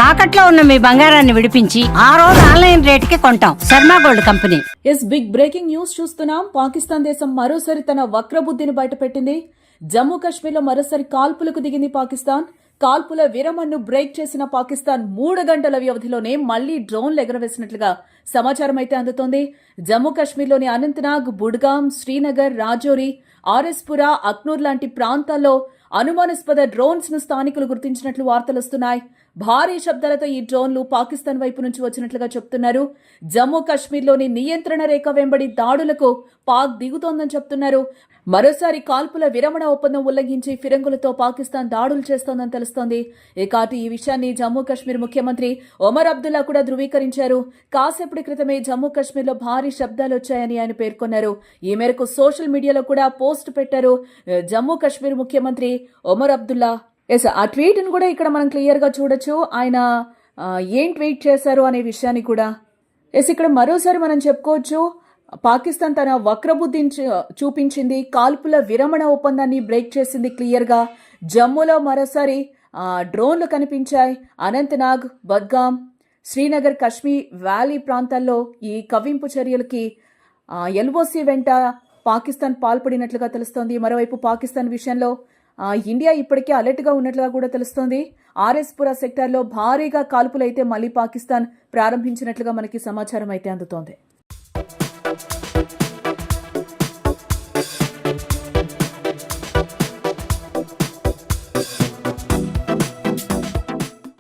తాకట్లో ఉన్న మీ బంగారాన్ని విడిపించి ఆ రోజు ఆన్లైన్ రేటుకి కొంటాం. Sharma gold company. Big breaking news చూస్తున్నాం. పాకిస్తాన్ దేశం మరోసారి తన వక్రబుద్ధిని బయటపెట్టింది. జమ్మూ కాశ్మీర్లో మరోసారి కాల్పులకు దిగింది పాకిస్తాన్. కాల్పుల విరమణను బ్రేక్ చేసిన పాకిస్తాన్ 3 గంటల వ్యవధిలోనే మళ్లీ డ్రోన్లు ఎగరవేసినట్లుగా సమాచారం అయితే అందుతోంది. జమ్మూ కాశ్మీర్లోని అనంతనాగ్, బుడ్గాం, శ్రీనగర్, రాజౌరి, ఆర్ఎస్పురా, అక్నూర్ లాంటి ప్రాంతాల్లో అనుమానాస్పద డ్రోన్స్ ను స్థానికులు గుర్తించినట్లు వార్తలొస్తున్నాయి. భారీ శబ్దాలతో ఈ డ్రోన్లు పాకిస్తాన్ వైపు నుంచి వచ్చినట్లుగా చెప్తున్నారు. జమ్మూ కాశ్మీర్లోని నియంత్రణ రేఖ వెంబడి దాడులకు పాక్ దిగుతోందని చెప్తున్నారు. మరోసారి కాల్పుల విరమణ ఒప్పందం ఉల్లంఘించి ఫిరంగులతో పాకిస్తాన్ దాడులు చేస్తోందని తెలుస్తోంది. ఈ విషయాన్ని జమ్మూ కాశ్మీర్ ముఖ్యమంత్రి ఒమర్ అబ్దుల్లా కూడా ధృవీకరించారు. కాసేపటి క్రితమే జమ్మూ కాశ్మీర్లో భారీ శబ్దాలు వచ్చాయని ఆయన పేర్కొన్నారు. ఈ మేరకు సోషల్ మీడియాలో కూడా పోస్ట్ పెట్టారు జమ్మూ కాశ్మీర్ ముఖ్యమంత్రి ఒమర్ అబ్దుల్లా. ఆ ట్వీట్ ను కూడా ఇక్కడ మనం క్లియర్ గా చూడొచ్చు. ఆయన ఏం ట్వీట్ చేశారు అనే విషయాన్ని కూడా ఇక్కడ మరోసారి మనం చెప్పుకోవచ్చు. పాకిస్తాన్ తన వక్రబుద్ధిని చూపించింది. కాల్పుల విరమణ ఒప్పందాన్ని బ్రేక్ చేసింది క్లియర్ గా. జమ్మూలో మరోసారి డ్రోన్లు కనిపించాయి. అనంతనాగ్, బద్గాం, శ్రీనగర్, కశ్మీర్ వ్యాలీ ప్రాంతాల్లో ఈ కవ్వింపు చర్యలకి ఎల్ఓసి వెంట పాకిస్తాన్ పాల్పడినట్లుగా తెలుస్తోంది. మరోవైపు పాకిస్తాన్ విషయంలో ఇండియా ఇప్పటికే అలర్ట్ గా ఉన్నట్లుగా కూడా తెలుస్తోంది. ఆర్ఎస్పురా సెక్టార్లో భారీగా కాల్పులైతే మళ్లీ పాకిస్తాన్ ప్రారంభించినట్లుగా మనకి సమాచారం అయితే అందుతోంది.